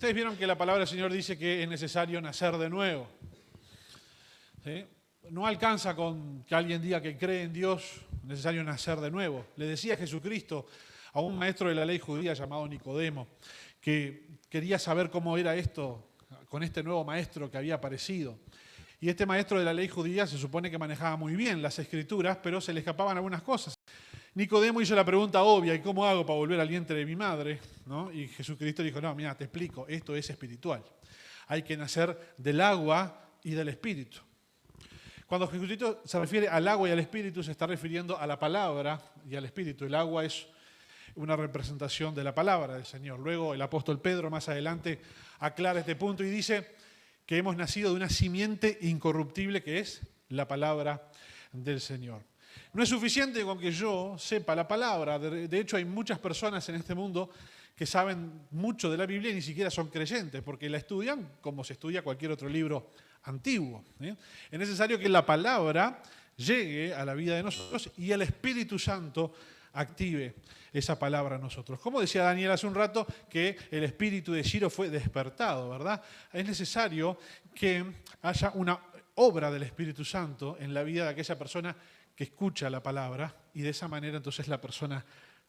Ustedes vieron que la palabra del Señor dice que es necesario nacer de nuevo. ¿Sí? No alcanza con que alguien diga que cree en Dios, es necesario nacer de nuevo. Le decía Jesucristo a un maestro de la ley judía llamado Nicodemo, que quería saber cómo era esto con este nuevo maestro que había aparecido. Y este maestro de la ley judía se supone que manejaba muy bien las escrituras, pero se le escapaban algunas cosas. Nicodemo hizo la pregunta obvia: ¿y cómo hago para volver al vientre de mi madre? ¿No? Y Jesucristo dijo: no, mira, te explico, esto es espiritual. Hay que nacer del agua y del espíritu. Cuando Jesucristo se refiere al agua y al espíritu, se está refiriendo a la palabra y al espíritu. El agua es una representación de la palabra del Señor. Luego el apóstol Pedro más adelante aclara este punto y dice que hemos nacido de una simiente incorruptible que es la palabra del Señor. No es suficiente con que yo sepa la palabra. De hecho, hay muchas personas en este mundo que saben mucho de la Biblia y ni siquiera son creyentes, porque la estudian como se estudia cualquier otro libro antiguo. Es necesario que la palabra llegue a la vida de nosotros y el Espíritu Santo active esa palabra en nosotros. Como decía Daniel hace un rato, que el espíritu de Ciro fue despertado, ¿verdad? Es necesario que haya una obra del Espíritu Santo en la vida de aquella persona que escucha la palabra, y de esa manera entonces la persona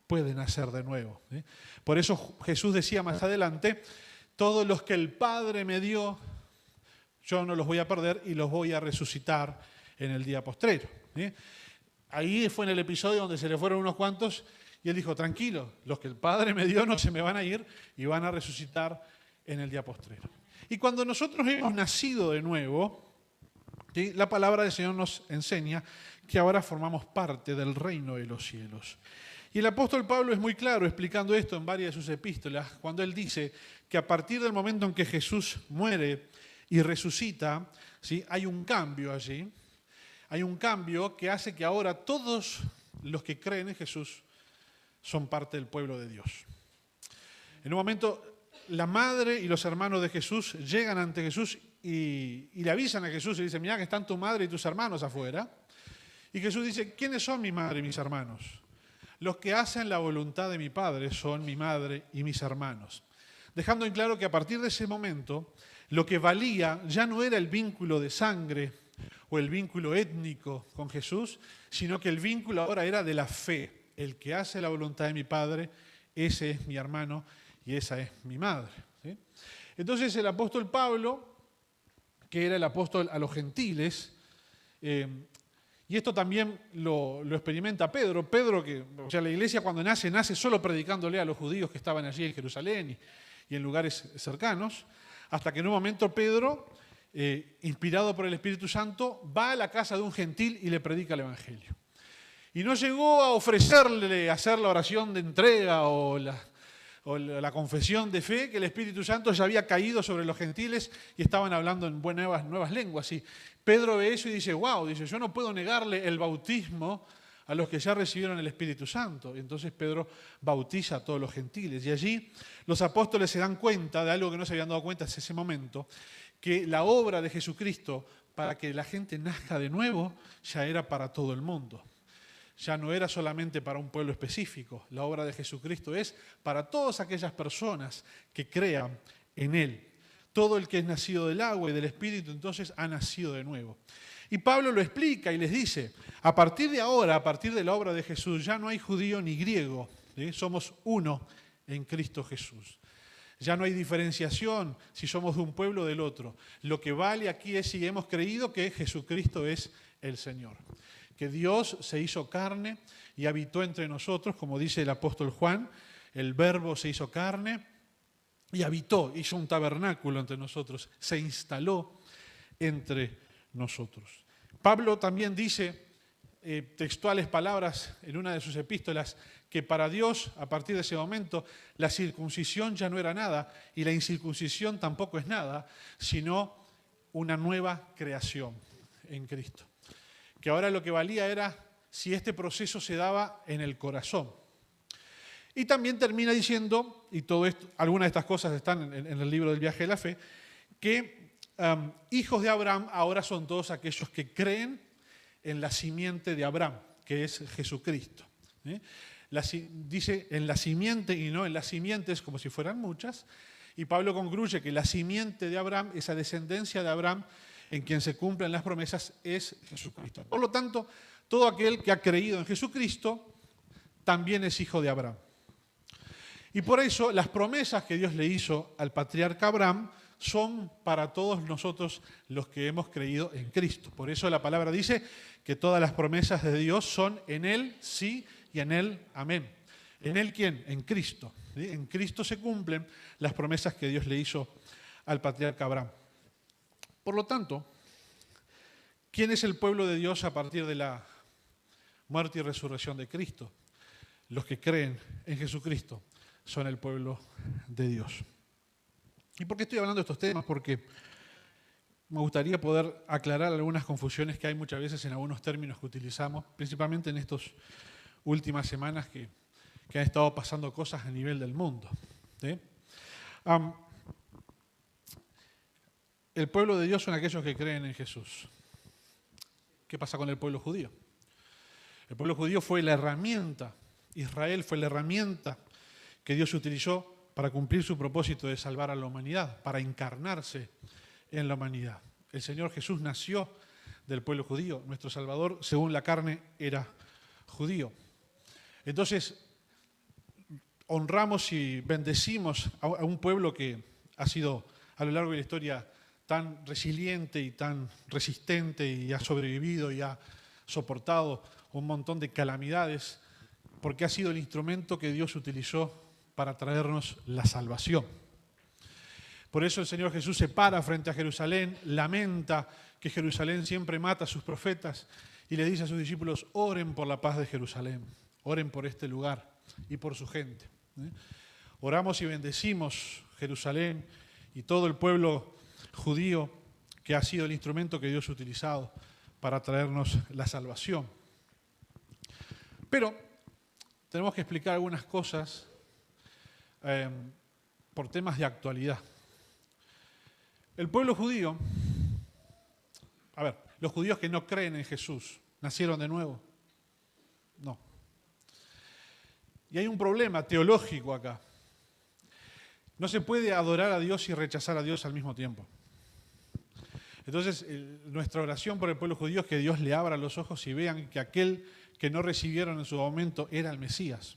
puede nacer de nuevo. Por eso Jesús decía más adelante: todos los que el Padre me dio, yo no los voy a perder y los voy a resucitar en el día postrero. Ahí fue en el episodio donde se le fueron unos cuantos y él dijo: tranquilo, los que el Padre me dio no se me van a ir y van a resucitar en el día postrero. Y cuando nosotros hemos nacido de nuevo, ¿sí?, la palabra del Señor nos enseña que ahora formamos parte del reino de los cielos. Y el apóstol Pablo es muy claro explicando esto en varias de sus epístolas, cuando él dice que a partir del momento en que Jesús muere y resucita, ¿sí?, hay un cambio allí. Hay un cambio que hace que ahora todos los que creen en Jesús son parte del pueblo de Dios. En un momento, la madre y los hermanos de Jesús llegan ante Jesús y le avisan a Jesús y dicen: mirá que están tu madre y tus hermanos afuera. Y Jesús dice: ¿quiénes son mi madre y mis hermanos? Los que hacen la voluntad de mi Padre son mi madre y mis hermanos. Dejando en claro que a partir de ese momento, lo que valía ya no era el vínculo de sangre o el vínculo étnico con Jesús, sino que el vínculo ahora era de la fe. El que hace la voluntad de mi Padre, ese es mi hermano y esa es mi madre. ¿Sí? Entonces el apóstol Pablo, que era el apóstol a los gentiles, y esto también lo experimenta Pedro. Pedro, o sea, la iglesia cuando nace solo predicándole a los judíos que estaban allí en Jerusalén y en lugares cercanos, hasta que en un momento Pedro, inspirado por el Espíritu Santo, va a la casa de un gentil y le predica el Evangelio. Y no llegó a ofrecerle hacer la oración de entrega o la confesión de fe, que el Espíritu Santo ya había caído sobre los gentiles y estaban hablando en nuevas lenguas. Y Pedro ve eso y dice: wow, dice, yo no puedo negarle el bautismo a los que ya recibieron el Espíritu Santo. Y entonces Pedro bautiza a todos los gentiles. Y allí los apóstoles se dan cuenta de algo que no se habían dado cuenta hasta ese momento, que la obra de Jesucristo para que la gente nazca de nuevo ya era para todo el mundo. Ya no era solamente para un pueblo específico. La obra de Jesucristo es para todas aquellas personas que crean en Él. Todo el que es nacido del agua y del Espíritu entonces ha nacido de nuevo. Y Pablo lo explica y les dice: a partir de ahora, a partir de la obra de Jesús, ya no hay judío ni griego, ¿sí? Somos uno en Cristo Jesús. Ya no hay diferenciación si somos de un pueblo o del otro. Lo que vale aquí es si hemos creído que Jesucristo es el Señor. Que Dios se hizo carne y habitó entre nosotros, como dice el apóstol Juan: el Verbo se hizo carne y habitó, hizo un tabernáculo entre nosotros, se instaló entre nosotros. Pablo también dice, textuales palabras en una de sus epístolas, que para Dios, a partir de ese momento, la circuncisión ya no era nada y la incircuncisión tampoco es nada, sino una nueva creación en Cristo. Que ahora lo que valía era si este proceso se daba en el corazón. Y también termina diciendo, y todo esto, algunas de estas cosas están en el libro del Viaje de la Fe, que hijos de Abraham ahora son todos aquellos que creen en la simiente de Abraham, que es Jesucristo. Dice en la simiente y no en las simientes, como si fueran muchas. Y Pablo concluye que la simiente de Abraham, esa descendencia de Abraham, en quien se cumplen las promesas, es Jesucristo. Por lo tanto, todo aquel que ha creído en Jesucristo también es hijo de Abraham. Y por eso las promesas que Dios le hizo al patriarca Abraham son para todos nosotros los que hemos creído en Cristo. Por eso la palabra dice que todas las promesas de Dios son en Él sí y en Él amén. ¿En Él quién? En Cristo. ¿Sí? En Cristo se cumplen las promesas que Dios le hizo al patriarca Abraham. Por lo tanto, ¿quién es el pueblo de Dios a partir de la muerte y resurrección de Cristo? Los que creen en Jesucristo son el pueblo de Dios. ¿Y por qué estoy hablando de estos temas? Porque me gustaría poder aclarar algunas confusiones que hay muchas veces en algunos términos que utilizamos, principalmente en estas últimas semanas que han estado pasando cosas a nivel del mundo. ¿Sí? El pueblo de Dios son aquellos que creen en Jesús. ¿Qué pasa con el pueblo judío? El pueblo judío fue la herramienta, Israel fue la herramienta que Dios utilizó para cumplir su propósito de salvar a la humanidad, para encarnarse en la humanidad. El Señor Jesús nació del pueblo judío. Nuestro Salvador, según la carne, era judío. Entonces, honramos y bendecimos a un pueblo que ha sido a lo largo de la historia tan resiliente y tan resistente y ha sobrevivido y ha soportado un montón de calamidades, porque ha sido el instrumento que Dios utilizó para traernos la salvación. Por eso el Señor Jesús se para frente a Jerusalén, lamenta que Jerusalén siempre mata a sus profetas y le dice a sus discípulos, oren por la paz de Jerusalén, oren por este lugar y por su gente. Oramos y bendecimos Jerusalén y todo el pueblo judío que ha sido el instrumento que Dios ha utilizado para traernos la salvación. Pero tenemos que explicar algunas cosas por temas de actualidad. El pueblo judío, los judíos que no creen en Jesús, ¿nacieron de nuevo? No. Y hay un problema teológico acá. No se puede adorar a Dios y rechazar a Dios al mismo tiempo. Entonces, nuestra oración por el pueblo judío es que Dios le abra los ojos y vean que aquel que no recibieron en su momento era el Mesías.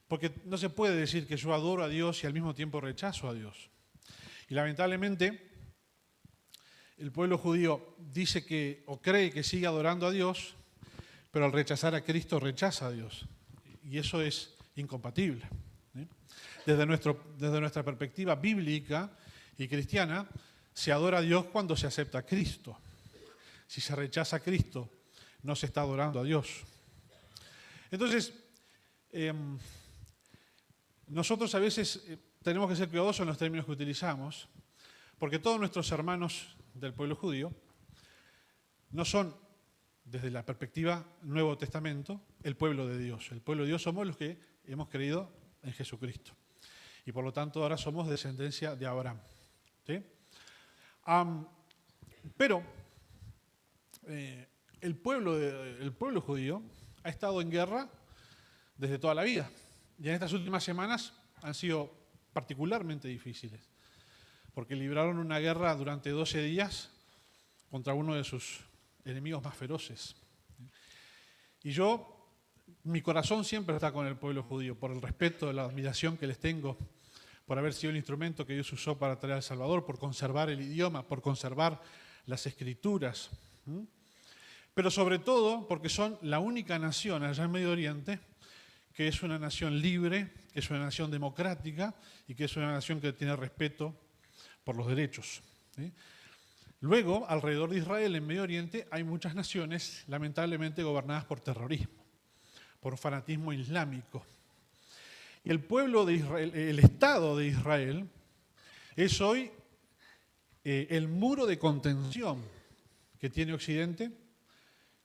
Porque no se puede decir que yo adoro a Dios y al mismo tiempo rechazo a Dios. Y lamentablemente, el pueblo judío dice que, o cree que sigue adorando a Dios, pero al rechazar a Cristo rechaza a Dios. Y eso es incompatible. ¿Sí? Desde nuestra perspectiva bíblica y cristiana, se adora a Dios cuando se acepta a Cristo. Si se rechaza a Cristo, no se está adorando a Dios. Entonces, nosotros a veces tenemos que ser cuidadosos en los términos que utilizamos, porque todos nuestros hermanos del pueblo judío no son, desde la perspectiva Nuevo Testamento, el pueblo de Dios. El pueblo de Dios somos los que hemos creído en Jesucristo. Y por lo tanto ahora somos descendencia de Abraham. ¿Sí? Pero el pueblo judío ha estado en guerra desde toda la vida. Y en estas últimas semanas han sido particularmente difíciles, porque libraron una guerra durante 12 días contra uno de sus enemigos más feroces. Y mi corazón siempre está con el pueblo judío, por el respeto, la admiración que les tengo, por haber sido el instrumento que Dios usó para traer al Salvador, por conservar el idioma, por conservar las escrituras. Pero sobre todo porque son la única nación allá en Medio Oriente que es una nación libre, que es una nación democrática y que es una nación que tiene respeto por los derechos. ¿Sí? Luego, alrededor de Israel, en Medio Oriente, hay muchas naciones lamentablemente gobernadas por terrorismo, por fanatismo islámico. Y el pueblo de Israel, el Estado de Israel, es hoy el muro de contención que tiene Occidente,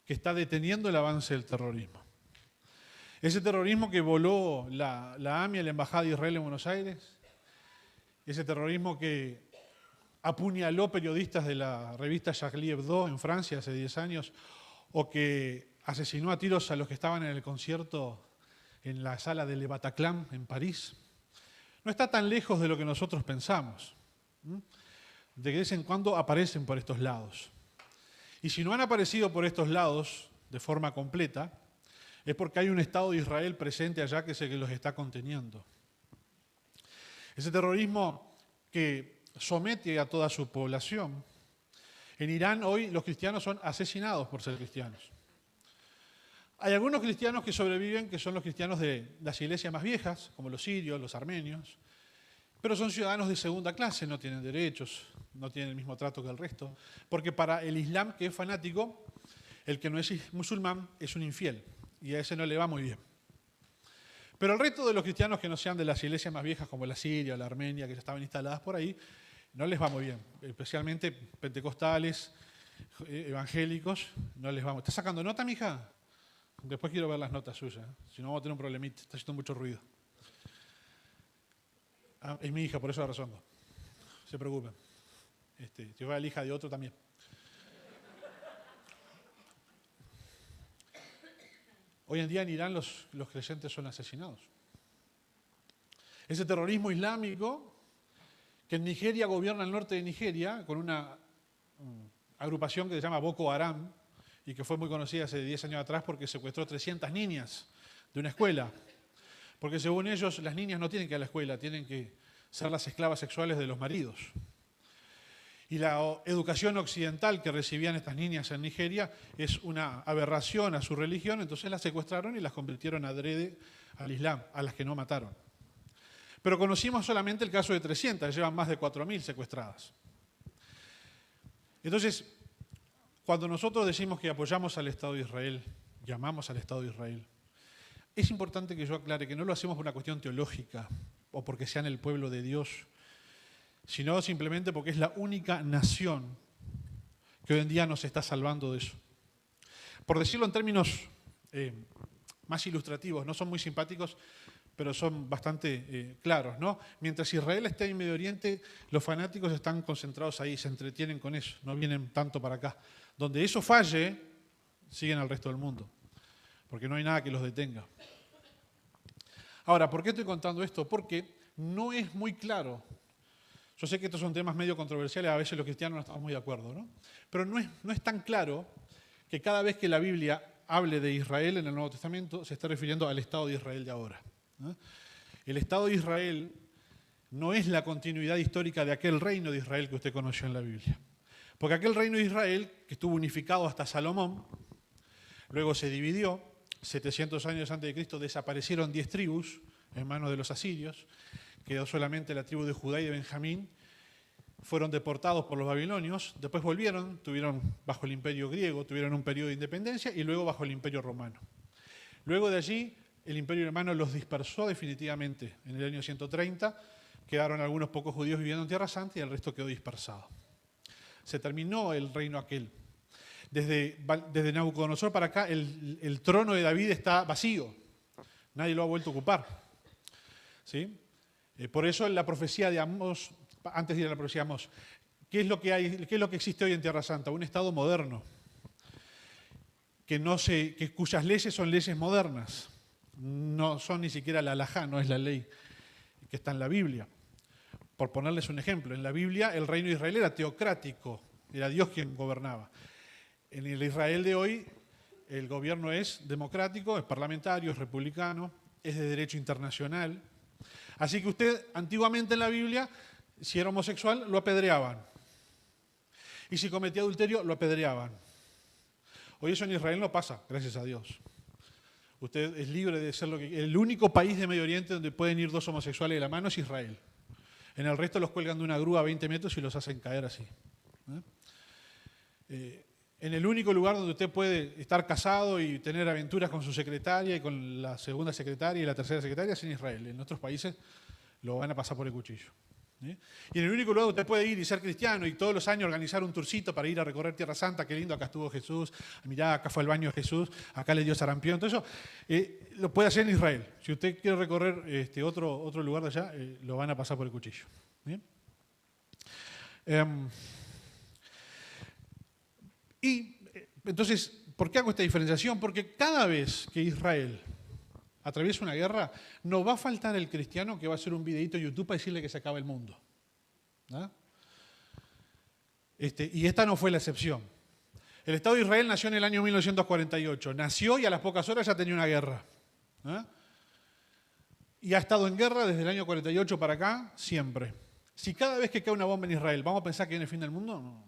que está deteniendo el avance del terrorismo. Ese terrorismo que voló la AMIA, la Embajada de Israel en Buenos Aires, ese terrorismo que apuñaló periodistas de la revista Charlie Hebdo en Francia hace 10 años, o que asesinó a tiros a los que estaban en el concierto en la sala del Bataclan en París. no está tan lejos de lo que nosotros pensamos, de que de vez en cuando aparecen por estos lados. Y si no han aparecido por estos lados de forma completa, es porque hay un Estado de Israel presente allá que es el que los está conteniendo. Ese terrorismo que somete a toda su población. En Irán hoy los cristianos son asesinados por ser cristianos. Hay algunos cristianos que sobreviven, que son los cristianos de las iglesias más viejas, como los sirios, los armenios, pero son ciudadanos de segunda clase, no tienen derechos, no tienen el mismo trato que el resto, porque para el Islam, que es fanático, el que no es musulmán es un infiel, y a ese no le va muy bien. Pero el resto de los cristianos que no sean de las iglesias más viejas, como la siria o la armenia, que ya estaban instaladas por ahí, no les va muy bien, especialmente pentecostales, evangélicos, no les va muy bien. ¿Estás sacando nota, mija? Después quiero ver las notas suyas, si no vamos a tener un problemita, está haciendo mucho ruido. Ah, es mi hija, por eso la razón. No se preocupen. Si fuera la hija de otro también. Hoy en día en Irán los creyentes son asesinados. Ese terrorismo islámico que en Nigeria gobierna el norte de Nigeria con una agrupación que se llama Boko Haram y que fue muy conocida hace 10 años atrás porque secuestró 300 niñas de una escuela. Porque según ellos las niñas no tienen que ir a la escuela, tienen que ser las esclavas sexuales de los maridos. Y la educación occidental que recibían estas niñas en Nigeria es una aberración a su religión, entonces las secuestraron y las convirtieron adrede al Islam, a las que no mataron. Pero conocimos solamente el caso de 300, llevan más de 4.000 secuestradas. Entonces, cuando nosotros decimos que apoyamos al Estado de Israel, llamamos al Estado de Israel, es importante que yo aclare que no lo hacemos por una cuestión teológica o porque sean el pueblo de Dios, sino simplemente porque es la única nación que hoy en día nos está salvando de eso. Por decirlo en términos más ilustrativos, no son muy simpáticos, pero son bastante claros, ¿no? Mientras Israel esté en Medio Oriente, los fanáticos están concentrados ahí, se entretienen con eso, no vienen tanto para acá. Donde eso falle, siguen al resto del mundo, porque no hay nada que los detenga. Ahora, ¿por qué estoy contando esto? Porque no es muy claro. Yo sé que estos son temas medio controversiales, a veces los cristianos no estamos muy de acuerdo, ¿no? Pero no es tan claro que cada vez que la Biblia hable de Israel en el Nuevo Testamento se está refiriendo al Estado de Israel de ahora, ¿no? El Estado de Israel no es la continuidad histórica de aquel reino de Israel que usted conoció en la Biblia. Porque aquel reino de Israel, que estuvo unificado hasta Salomón, luego se dividió, 700 años antes de Cristo desaparecieron 10 tribus en manos de los asirios, quedó solamente la tribu de Judá y de Benjamín, fueron deportados por los babilonios, después volvieron, tuvieron bajo el imperio griego, tuvieron un periodo de independencia y luego bajo el imperio romano. Luego de allí, el imperio romano los dispersó definitivamente en el año 130, quedaron algunos pocos judíos viviendo en Tierra Santa y el resto quedó dispersado. Se terminó el reino aquel. Desde Nabucodonosor para acá, el trono de David está vacío, nadie lo ha vuelto a ocupar, ¿sí? Por eso la profecía de Amós, antes de ir a la profecía de Amós, ¿qué es lo que existe hoy en Tierra Santa? Un Estado moderno, cuyas leyes son leyes modernas, no son ni siquiera la halajá, no es la ley que está en la Biblia. Por ponerles un ejemplo, en la Biblia el reino de Israel era teocrático, era Dios quien gobernaba. En el Israel de hoy el gobierno es democrático, es parlamentario, es republicano, es de derecho internacional. Así que usted, antiguamente en la Biblia, si era homosexual, lo apedreaban. Y si cometía adulterio, lo apedreaban. Hoy eso en Israel no pasa, gracias a Dios. Usted es libre de ser lo que... El único país de Medio Oriente donde pueden ir dos homosexuales de la mano es Israel. En el resto los cuelgan de una grúa a 20 metros y los hacen caer así. En el único lugar donde usted puede estar casado y tener aventuras con su secretaria y con la segunda secretaria y la tercera secretaria es en Israel. En otros países lo van a pasar por el cuchillo. Y en el único lugar donde usted puede ir y ser cristiano y todos los años organizar un tourcito para ir a recorrer Tierra Santa, qué lindo, acá estuvo Jesús, mirá, acá fue el baño de Jesús, acá le dio sarampión, todo eso, lo puede hacer en Israel. Si usted quiere recorrer otro lugar de allá, lo van a pasar por el cuchillo. ¿Bien? Y entonces, ¿por qué hago esta diferenciación? Porque cada vez que Israel atraviesa una guerra, no va a faltar el cristiano que va a hacer un videito en YouTube para decirle que se acaba el mundo. ¿Ah? Y esta no fue la excepción. El Estado de Israel nació en el año 1948. Nació y a las pocas horas ya tenía una guerra. ¿Ah? Y ha estado en guerra desde el año 48 para acá, siempre. Si cada vez que cae una bomba en Israel vamos a pensar que viene el fin del mundo,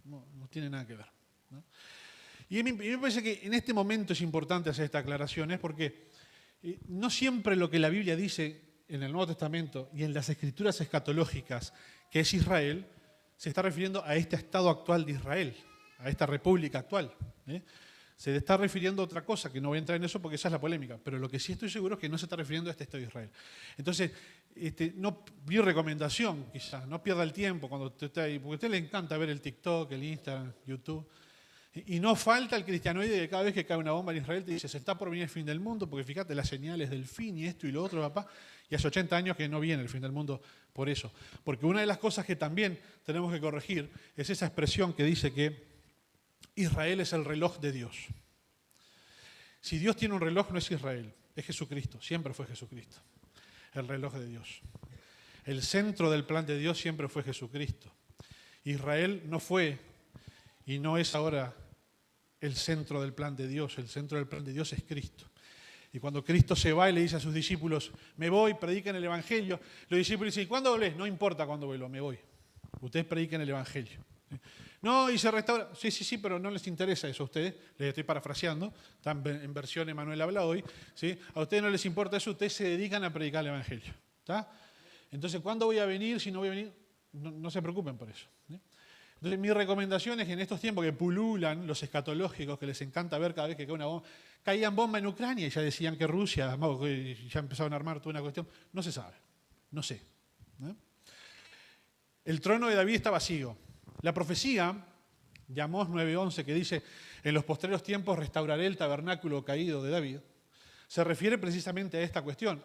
no tiene nada que ver. ¿No? Y a mí me parece que en este momento es importante hacer esta aclaración, porque no siempre lo que la Biblia dice en el Nuevo Testamento y en las escrituras escatológicas, que es Israel, se está refiriendo a este estado actual de Israel, a esta república actual. Se está refiriendo a otra cosa, que no voy a entrar en eso porque esa es la polémica, pero lo que sí estoy seguro es que no se está refiriendo a este estado de Israel. Entonces, mi recomendación, quizás, no pierda el tiempo cuando usted está ahí, porque a usted le encanta ver el TikTok, el Instagram, YouTube, y no falta el cristianoide que cada vez que cae una bomba en Israel te dice, se está por venir el fin del mundo, porque fíjate las señales del fin y esto y lo otro, papá, y hace 80 años que no viene el fin del mundo por eso. Porque una de las cosas que también tenemos que corregir es esa expresión que dice que Israel es el reloj de Dios. Si Dios tiene un reloj, no es Israel, es Jesucristo, siempre fue Jesucristo, el reloj de Dios. El centro del plan de Dios siempre fue Jesucristo. Israel no fue y no es ahora el centro del plan de Dios, el centro del plan de Dios es Cristo. Y cuando Cristo se va y le dice a sus discípulos, me voy, prediquen el Evangelio, los discípulos dicen, ¿cuándo volvés? No importa cuándo vuelvo, me voy. Ustedes prediquen el Evangelio. No, y se restaura. Sí, pero no les interesa eso a ustedes. Les estoy parafraseando. Están en versión Emanuel habla hoy. ¿Sí? A ustedes no les importa eso. Ustedes se dedican a predicar el Evangelio. ¿Está? Entonces, ¿cuándo voy a venir? Si no voy a venir, no se preocupen por eso. Entonces, mi recomendación es que en estos tiempos que pululan los escatológicos, que les encanta ver cada vez que cae una bomba, caían bombas en Ucrania y ya decían que Rusia, ya empezaron a armar toda una cuestión. No se sabe. No sé. El trono de David está vacío. La profecía de Amós 9:11 que dice, en los postreros tiempos restauraré el tabernáculo caído de David, se refiere precisamente a esta cuestión.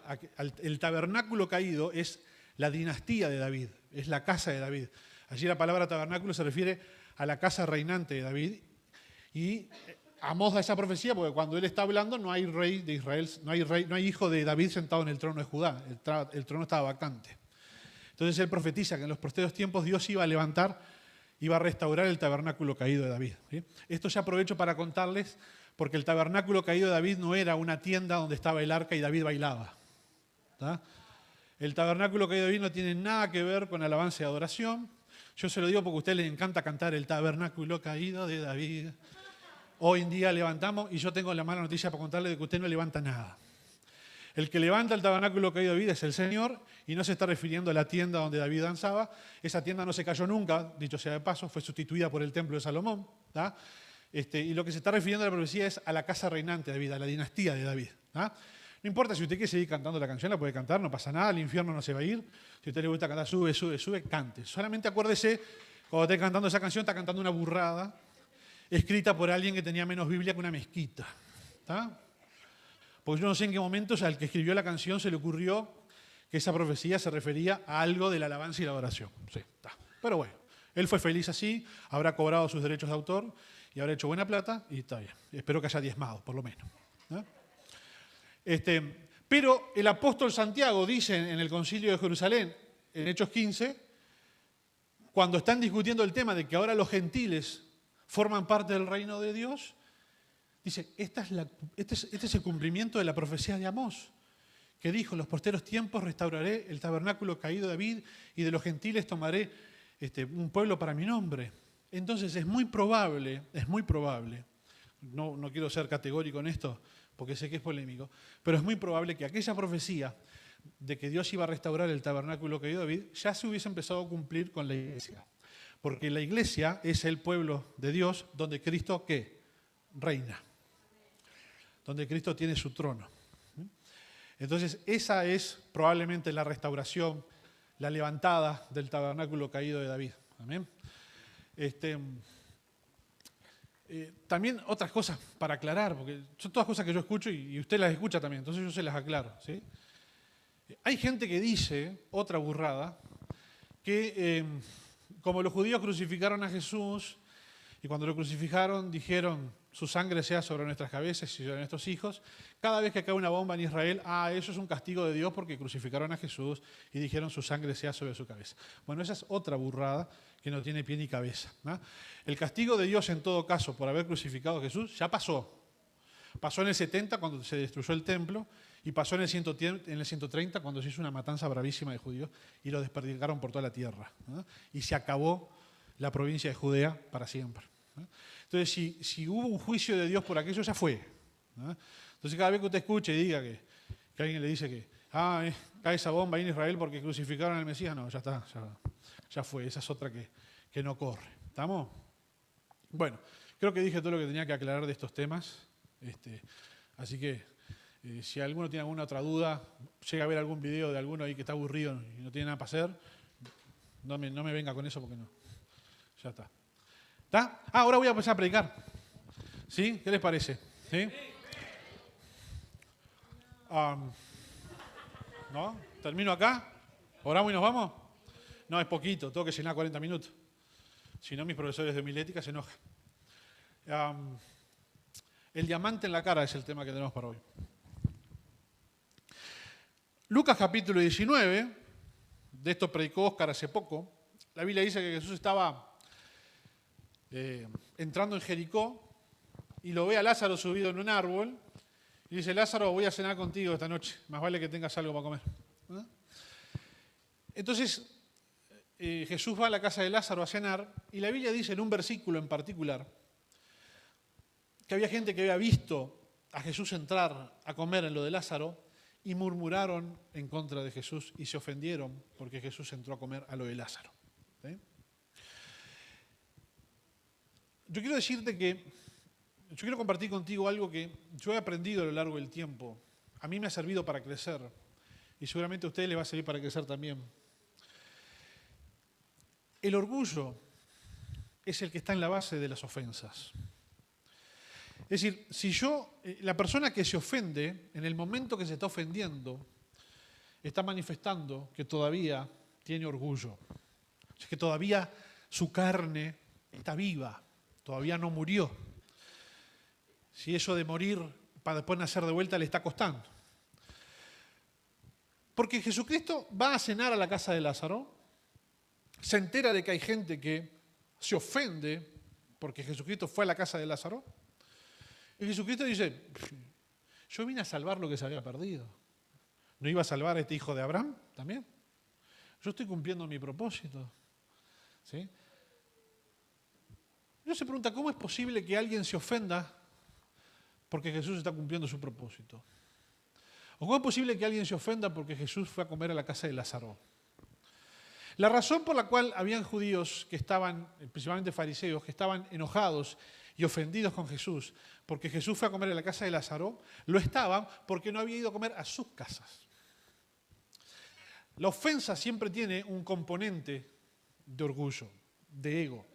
El tabernáculo caído es la dinastía de David, es la casa de David. Allí la palabra tabernáculo se refiere a la casa reinante de David. Y Amós da esa profecía porque cuando él está hablando no hay rey de Israel, no hay hijo de David sentado en el trono de Judá, el trono estaba vacante. Entonces él profetiza que en los postreros tiempos Dios iba a restaurar el tabernáculo caído de David. ¿Sí? Esto ya aprovecho para contarles, porque el tabernáculo caído de David no era una tienda donde estaba el arca y David bailaba. ¿Tá? El tabernáculo caído de David no tiene nada que ver con alabanza y adoración. Yo se lo digo porque a usted le encanta cantar el tabernáculo caído de David. Hoy en día levantamos, y yo tengo la mala noticia para contarle de que usted no levanta nada. El que levanta el tabernáculo caído de David es el Señor, y no se está refiriendo a la tienda donde David danzaba. Esa tienda no se cayó nunca, dicho sea de paso, fue sustituida por el templo de Salomón. ¿Tá? Y lo que se está refiriendo a la profecía es a la casa reinante de David, a la dinastía de David. ¿Tá? No importa si usted quiere seguir cantando la canción, la puede cantar, no pasa nada, al infierno no se va a ir. Si a usted le gusta cantar, sube, cante. Solamente acuérdese, cuando esté cantando esa canción, está cantando una burrada escrita por alguien que tenía menos Biblia que una mezquita. ¿Tá? Porque yo no sé en qué momento al que escribió la canción se le ocurrió que esa profecía se refería a algo de la alabanza y la adoración. Sí, está. Pero bueno, él fue feliz así, habrá cobrado sus derechos de autor y habrá hecho buena plata y está bien. Espero que haya diezmado, por lo menos. ¿No? Pero el apóstol Santiago dice en el concilio de Jerusalén, en Hechos 15, cuando están discutiendo el tema de que ahora los gentiles forman parte del reino de Dios, dice, este es el cumplimiento de la profecía de Amós, que dijo, en los posteros tiempos restauraré el tabernáculo caído de David y de los gentiles tomaré un pueblo para mi nombre. Entonces es muy probable, no quiero ser categórico en esto porque sé que es polémico, pero es muy probable que aquella profecía de que Dios iba a restaurar el tabernáculo caído de David ya se hubiese empezado a cumplir con la iglesia. Porque la iglesia es el pueblo de Dios donde Cristo, ¿qué? Reina. Donde Cristo tiene su trono. Entonces, esa es probablemente la restauración, la levantada del tabernáculo caído de David. Amén. También otras cosas para aclarar, porque son todas cosas que yo escucho y usted las escucha también, entonces yo se las aclaro. ¿Sí? Hay gente que dice, otra burrada, que como los judíos crucificaron a Jesús y cuando lo crucificaron dijeron, su sangre sea sobre nuestras cabezas y sobre nuestros hijos. Cada vez que cae una bomba en Israel, eso es un castigo de Dios porque crucificaron a Jesús y dijeron su sangre sea sobre su cabeza. Bueno, esa es otra burrada que no tiene pie ni cabeza, ¿no? El castigo de Dios en todo caso por haber crucificado a Jesús ya pasó. Pasó en el 70 cuando se destruyó el templo y pasó en el 130 cuando se hizo una matanza bravísima de judíos y lo desperdigaron por toda la tierra, ¿no? Y se acabó la provincia de Judea para siempre, ¿no? Entonces, si hubo un juicio de Dios por aquello, ya fue, ¿no? Entonces, cada vez que usted escuche y diga que alguien le dice que cae esa bomba ahí en Israel porque crucificaron al Mesías, no, ya está, ya fue. Esa es otra que no corre. ¿Estamos? Bueno, creo que dije todo lo que tenía que aclarar de estos temas. Así que si alguno tiene alguna otra duda, llega a ver algún video de alguno ahí que está aburrido y no tiene nada para hacer, no me venga con eso porque no. Ya está. ¿Está? Ahora voy a empezar a predicar. ¿Sí? ¿Qué les parece? ¿Sí? ¿No? ¿Termino acá? ¿Oramos y nos vamos? No, es poquito, tengo que llenar 40 minutos. Si no, mis profesores de homilética se enojan. El diamante en la cara es el tema que tenemos para hoy. Lucas capítulo 19, de esto predicó Oscar hace poco. La Biblia dice que Jesús estaba entrando en Jericó y lo ve a Lázaro subido en un árbol y dice: Lázaro, voy a cenar contigo esta noche, más vale que tengas algo para comer. ¿No? Entonces Jesús va a la casa de Lázaro a cenar y la Biblia dice en un versículo en particular que había gente que había visto a Jesús entrar a comer en lo de Lázaro y murmuraron en contra de Jesús y se ofendieron porque Jesús entró a comer a lo de Lázaro. ¿Sí? Yo quiero compartir contigo algo que yo he aprendido a lo largo del tiempo. A mí me ha servido para crecer y seguramente a ustedes les va a servir para crecer también. El orgullo es el que está en la base de las ofensas. Es decir, la persona que se ofende, en el momento que se está ofendiendo, está manifestando que todavía tiene orgullo. Es que todavía su carne está viva, todavía no murió. Si eso de morir para después nacer de vuelta le está costando. Porque Jesucristo va a cenar a la casa de Lázaro, se entera de que hay gente que se ofende porque Jesucristo fue a la casa de Lázaro, y Jesucristo dice: yo vine a salvar lo que se había perdido. ¿No iba a salvar a este hijo de Abraham también? Yo estoy cumpliendo mi propósito. ¿Sí? Uno se pregunta, ¿cómo es posible que alguien se ofenda porque Jesús está cumpliendo su propósito? ¿O cómo es posible que alguien se ofenda porque Jesús fue a comer a la casa de Lázaro? La razón por la cual habían judíos que estaban, principalmente fariseos, que estaban enojados y ofendidos con Jesús porque Jesús fue a comer a la casa de Lázaro, lo estaban porque no había ido a comer a sus casas. La ofensa siempre tiene un componente de orgullo, de ego.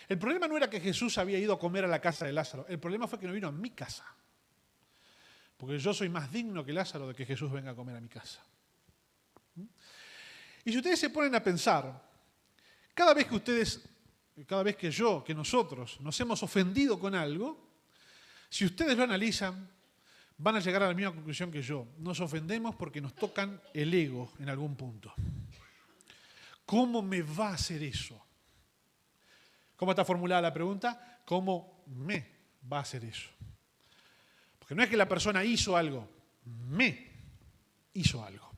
El problema no era que Jesús había ido a comer a la casa de Lázaro, el problema fue que no vino a mi casa. Porque yo soy más digno que Lázaro de que Jesús venga a comer a mi casa. Y si ustedes se ponen a pensar, cada vez que nosotros nos hemos ofendido con algo, si ustedes lo analizan, van a llegar a la misma conclusión que yo. Nos ofendemos porque nos tocan el ego en algún punto. ¿Cómo me va a hacer eso? ¿Cómo está formulada la pregunta? ¿Cómo me va a hacer eso? Porque no es que la persona hizo algo, me hizo algo.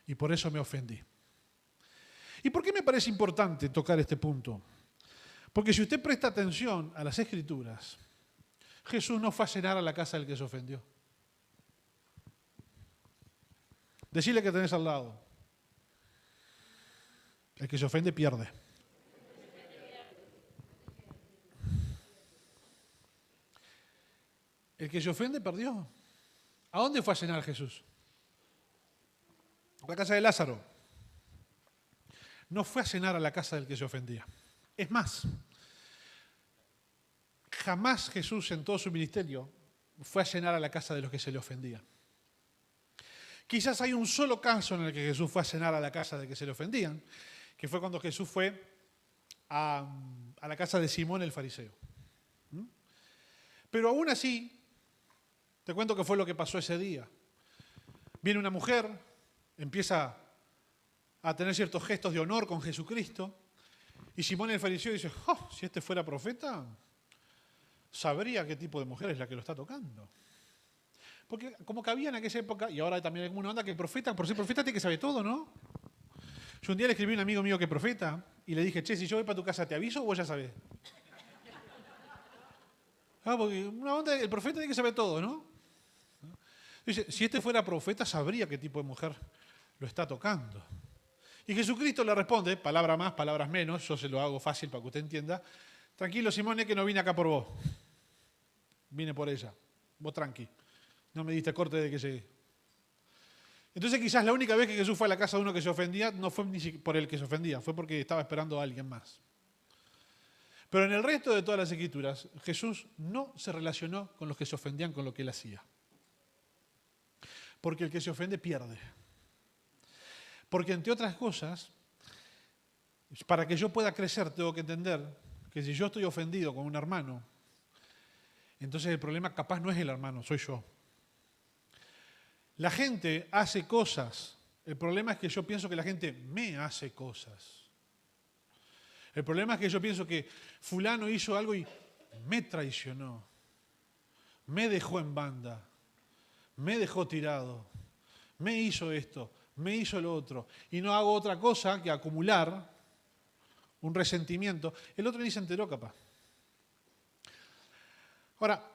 Y por eso me ofendí. ¿Y por qué me parece importante tocar este punto? Porque si usted presta atención a las Escrituras, Jesús no fue a cenar a la casa del que se ofendió. Decile que tenés al lado. El que se ofende pierde. El que se ofende perdió. ¿A dónde fue a cenar Jesús? A la casa de Lázaro. No fue a cenar a la casa del que se ofendía. Es más, jamás Jesús en todo su ministerio fue a cenar a la casa de los que se le ofendían. Quizás hay un solo caso en el que Jesús fue a cenar a la casa de los que se le ofendían, que fue cuando Jesús fue a la casa de Simón el fariseo. Pero aún así, te cuento qué fue lo que pasó ese día. Viene una mujer, empieza a tener ciertos gestos de honor con Jesucristo, y Simón el fariseo dice, oh, si este fuera profeta, sabría qué tipo de mujer es la que lo está tocando. Porque como que había en aquella época, y ahora también hay como una onda que el profeta, por ser profeta, tiene que saber todo, ¿no? Yo un día le escribí a un amigo mío que es profeta, y le dije, che, si yo voy para tu casa, ¿te aviso o vos ya sabés? Ah, porque una onda, el profeta tiene que saber todo, ¿no? Dice, si este fuera profeta, sabría qué tipo de mujer lo está tocando. Y Jesucristo le responde, palabra más, palabras menos, yo se lo hago fácil para que usted entienda. Tranquilo, Simón, es que no vine acá por vos. Vine por ella. Vos tranqui. No me diste corte de que llegué. Entonces quizás la única vez que Jesús fue a la casa de uno que se ofendía, no fue ni por el que se ofendía, fue porque estaba esperando a alguien más. Pero en el resto de todas las escrituras, Jesús no se relacionó con los que se ofendían con lo que él hacía. Porque el que se ofende pierde. Porque entre otras cosas, para que yo pueda crecer tengo que entender que si yo estoy ofendido con un hermano, entonces el problema capaz no es el hermano, soy yo. La gente hace cosas, el problema es que yo pienso que la gente me hace cosas. El problema es que yo pienso que fulano hizo algo y me traicionó, me dejó en banda, me dejó tirado, me hizo esto, me hizo lo otro, y no hago otra cosa que acumular un resentimiento. El otro ni se enteró capaz. Ahora,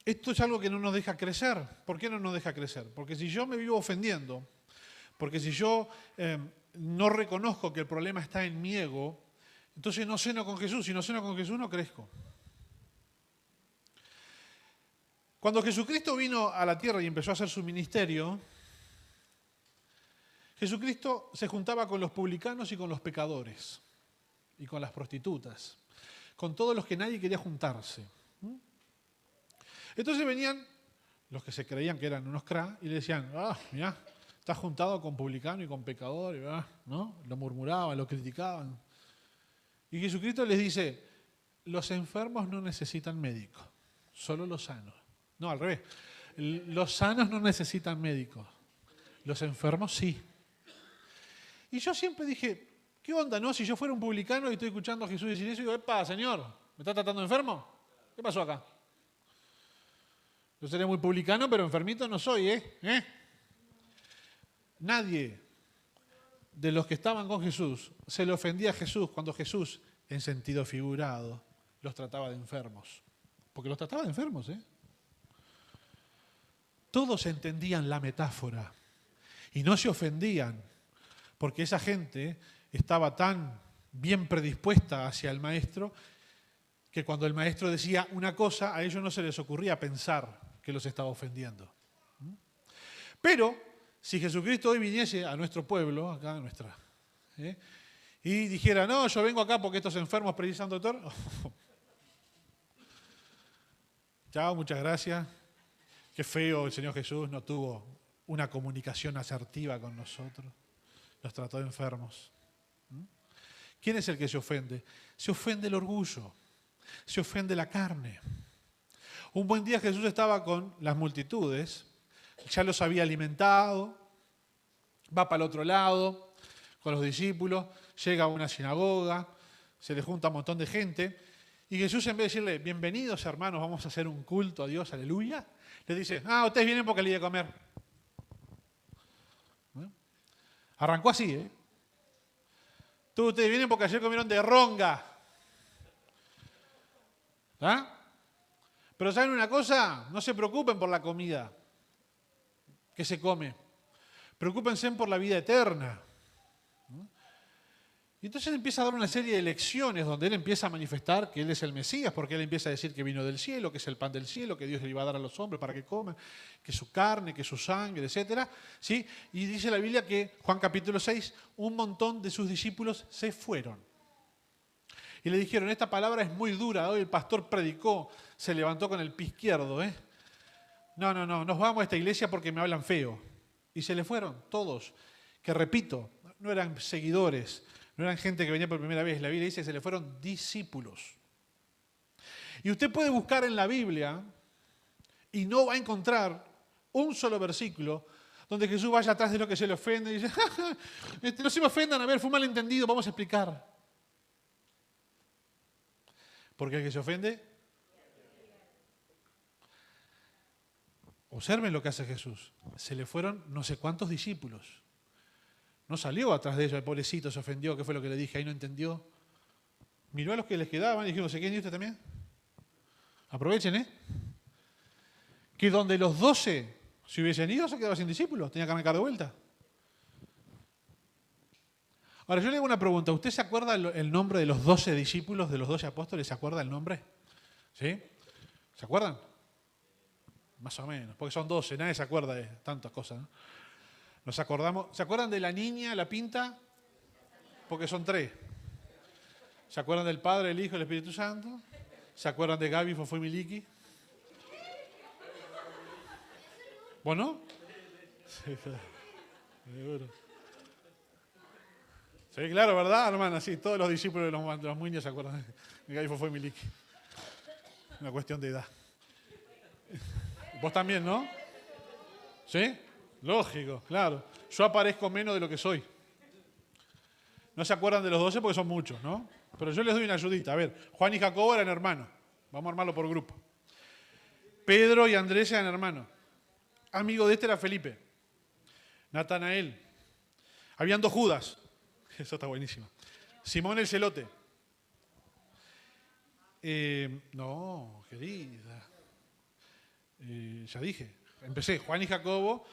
esto es algo que no nos deja crecer. ¿Por qué no nos deja crecer? Porque si yo me vivo ofendiendo, porque si yo no reconozco que el problema está en mi ego, entonces no ceno con Jesús. Si no ceno con Jesús, no crezco. Cuando Jesucristo vino a la tierra y empezó a hacer su ministerio, Jesucristo se juntaba con los publicanos y con los pecadores, y con las prostitutas, con todos los que nadie quería juntarse. Entonces venían los que se creían que eran unos cra y le decían, mirá, estás juntado con publicanos y con pecadores, ¿verdad? ¿No? Lo murmuraban, lo criticaban. Y Jesucristo les dice, los enfermos no necesitan médico, solo los sanos. No, al revés. Los sanos no necesitan médicos, los enfermos sí. Y yo siempre dije, ¿qué onda, no? Si yo fuera un publicano y estoy escuchando a Jesús decir eso, digo, epa, Señor, ¿me está tratando de enfermo? ¿Qué pasó acá? Yo seré muy publicano, pero enfermito no soy, ¿eh? Nadie de los que estaban con Jesús se le ofendía a Jesús cuando Jesús, en sentido figurado, los trataba de enfermos. Porque los trataba de enfermos, ¿eh? Todos entendían la metáfora y no se ofendían porque esa gente estaba tan bien predispuesta hacia el maestro que cuando el maestro decía una cosa, a ellos no se les ocurría pensar que los estaba ofendiendo. Pero si Jesucristo hoy viniese a nuestro pueblo, acá a nuestra, y dijera, no, yo vengo acá porque estos enfermos precisan doctor. Chao, muchas gracias. Qué feo, el Señor Jesús no tuvo una comunicación asertiva con nosotros. Los trató de enfermos. ¿Quién es el que se ofende? Se ofende el orgullo, se ofende la carne. Un buen día Jesús estaba con las multitudes, ya los había alimentado, va para el otro lado con los discípulos, llega a una sinagoga, se le junta un montón de gente, y Jesús, en vez de decirle, bienvenidos hermanos, vamos a hacer un culto a Dios, aleluya, le dice, ustedes vienen porque les di de comer. Arrancó así, ¿eh? Ustedes vienen porque ayer comieron de ronga. ¿Ah? Pero ¿saben una cosa? No se preocupen por la comida que se come. Preocúpense por la vida eterna. Y entonces él empieza a dar una serie de lecciones donde él empieza a manifestar que él es el Mesías, porque él empieza a decir que vino del cielo, que es el pan del cielo, que Dios le iba a dar a los hombres para que coman, que su carne, que su sangre, etc. ¿Sí? Y dice la Biblia que, Juan capítulo 6, un montón de sus discípulos se fueron. Y le dijeron, esta palabra es muy dura, hoy el pastor predicó, se levantó con el pie izquierdo. No, nos vamos a esta iglesia porque me hablan feo. Y se le fueron todos, que repito, no eran seguidores, no eran gente que venía por primera vez. La Biblia dice que se le fueron discípulos. Y usted puede buscar en la Biblia y no va a encontrar un solo versículo donde Jesús vaya atrás de lo que se le ofende y dice, "Ja, ja, no se me ofendan, a ver, fue un malentendido, vamos a explicar". Porque el que se ofende, observen lo que hace Jesús. Se le fueron no sé cuántos discípulos. No salió atrás de ellos, el pobrecito se ofendió, ¿qué fue lo que le dije? Ahí no entendió. Miró a los que les quedaban y dijo, ¿se quieren ir usted también? Aprovechen, ¿eh? Que donde los 12 se hubiesen ido, se quedaba sin discípulos, tenía que arrancar de vuelta. Ahora, yo le hago una pregunta. ¿Usted se acuerda el nombre de los 12 discípulos, de los 12 apóstoles? ¿Se acuerda el nombre? ¿Sí? ¿Se acuerdan? Más o menos, porque son 12, nadie se acuerda de tantas cosas, ¿no? Nos acordamos. ¿Se acuerdan de la niña, la pinta? Porque son 3. ¿Se acuerdan del Padre, el Hijo y el Espíritu Santo? ¿Se acuerdan de Gaby, Fofo y Miliki? ¿Vos no? Sí, seguro. Sí, claro, ¿verdad, hermana? Sí, todos los discípulos de los muños se acuerdan de Gaby, Fofo y Miliki. Una cuestión de edad. Vos también, ¿no? ¿Sí? Lógico, claro. Yo aparezco menos de lo que soy. No se acuerdan de los 12 porque son muchos, ¿no? Pero yo les doy una ayudita. A ver, Juan y Jacobo eran hermanos. Vamos a armarlo por grupo. Pedro y Andrés eran hermanos. Amigo de este era Felipe. Natanael. Habían 2 Judas. Eso está buenísimo. Simón el Celote. No, querida. Ya dije. Empecé. Juan y Jacobo,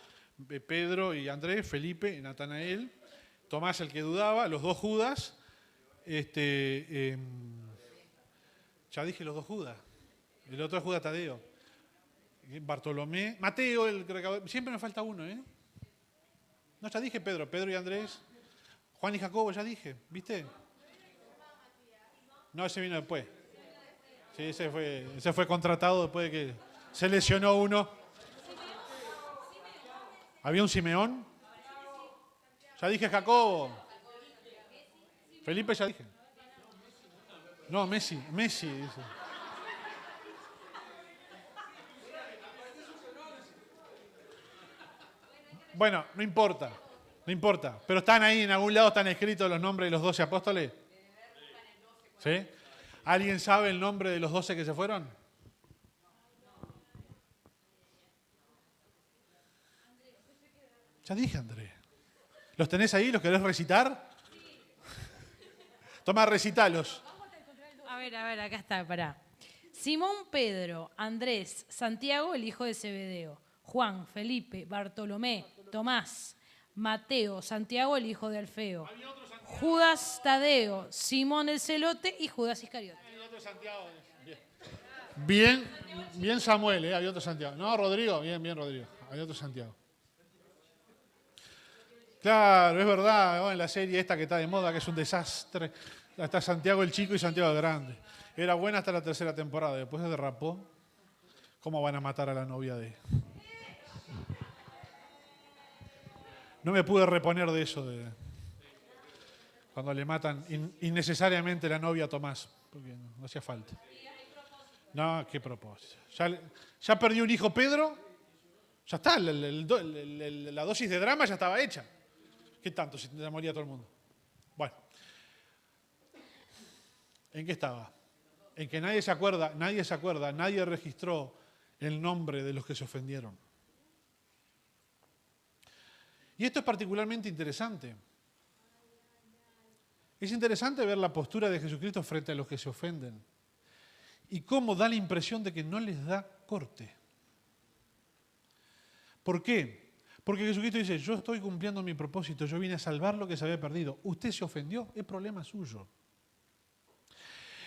Pedro y Andrés, Felipe, Natanael, Tomás el que dudaba, los 2 Judas. Ya dije los 2 Judas. El otro es Judas Tadeo. Bartolomé. Mateo, el recaudador. Siempre me falta uno, ¿eh? No, ya dije Pedro. Pedro y Andrés. Juan y Jacobo, ya dije. ¿Viste? No, ese vino después. Sí, ese fue contratado después de que se lesionó uno. ¿Había un Simeón? Ya dije Jacobo. Felipe ya dije. No, Messi dice. Bueno, no importa. Pero están ahí, en algún lado están escritos los nombres de los 12 apóstoles. ¿Sí? ¿Alguien sabe el nombre de los 12 que se fueron? Ya dije, Andrés. ¿Los tenés ahí? ¿Los querés recitar? Toma, recitalos. A ver, acá está, pará. Simón Pedro, Andrés, Santiago, el hijo de Zebedeo, Juan, Felipe, Bartolomé, Tomás, Mateo, Santiago, el hijo de Alfeo, Judas Tadeo, Simón el Celote y Judas Iscariote. Bien Samuel, había otro Santiago. No, Rodrigo, bien Rodrigo. Había otro Santiago. Claro, es verdad, en la serie esta que está de moda, que es un desastre. Está Santiago el chico y Santiago el grande. Era buena hasta la 3ª temporada, después se derrapó. ¿Cómo van a matar a la novia de...? No me pude reponer de eso, cuando le matan innecesariamente la novia a Tomás, porque no hacía falta. No, qué propósito. Ya perdió un hijo Pedro, ya está, la dosis de drama ya estaba hecha. ¿Qué tanto si te moría todo el mundo? Bueno, ¿en qué estaba? En que nadie se acuerda, nadie registró el nombre de los que se ofendieron. Y esto es particularmente interesante. Es interesante ver la postura de Jesucristo frente a los que se ofenden y cómo da la impresión de que no les da corte. ¿Por qué? Porque Jesucristo dice, yo estoy cumpliendo mi propósito, yo vine a salvar lo que se había perdido. Usted se ofendió, es problema suyo.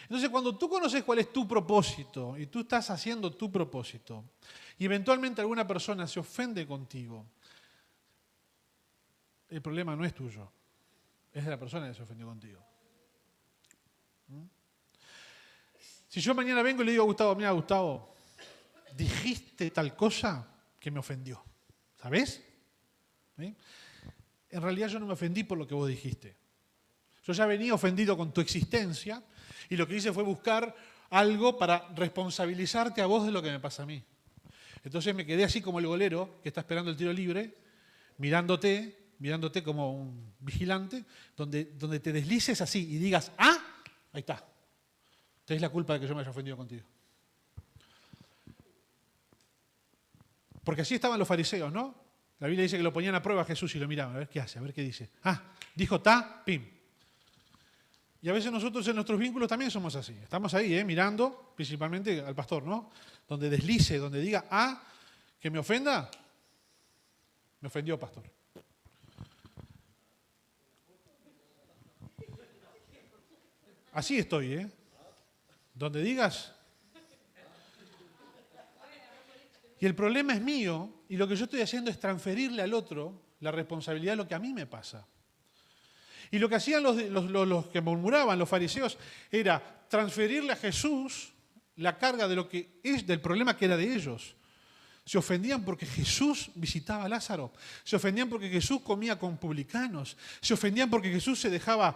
Entonces, cuando tú conoces cuál es tu propósito y tú estás haciendo tu propósito y eventualmente alguna persona se ofende contigo, el problema no es tuyo, es de la persona que se ofendió contigo. Si yo mañana vengo y le digo a Gustavo, mira Gustavo, dijiste tal cosa que me ofendió, ¿sabes? ¿Sí? En realidad yo no me ofendí por lo que vos dijiste. Yo ya venía ofendido con tu existencia y lo que hice fue buscar algo para responsabilizarte a vos de lo que me pasa a mí. Entonces me quedé así como el golero que está esperando el tiro libre, mirándote como un vigilante, donde te deslices así y digas, ¡ah! Ahí está. Tenés la culpa de que yo me haya ofendido contigo. Porque así estaban los fariseos, ¿no? La Biblia dice que lo ponían a prueba a Jesús y lo miraban, a ver qué hace, a ver qué dice. Ah, dijo ta, pim. Y a veces nosotros en nuestros vínculos también somos así. Estamos ahí, mirando, principalmente al pastor, ¿no? Donde deslice, donde diga, ah, que me ofenda, me ofendió, pastor. Así estoy, Donde digas. Y el problema es mío, y lo que yo estoy haciendo es transferirle al otro la responsabilidad de lo que a mí me pasa. Y lo que hacían los que murmuraban, los fariseos, era transferirle a Jesús la carga de lo que es, del problema que era de ellos. Se ofendían porque Jesús visitaba a Lázaro. Se ofendían porque Jesús comía con publicanos. Se ofendían porque Jesús se dejaba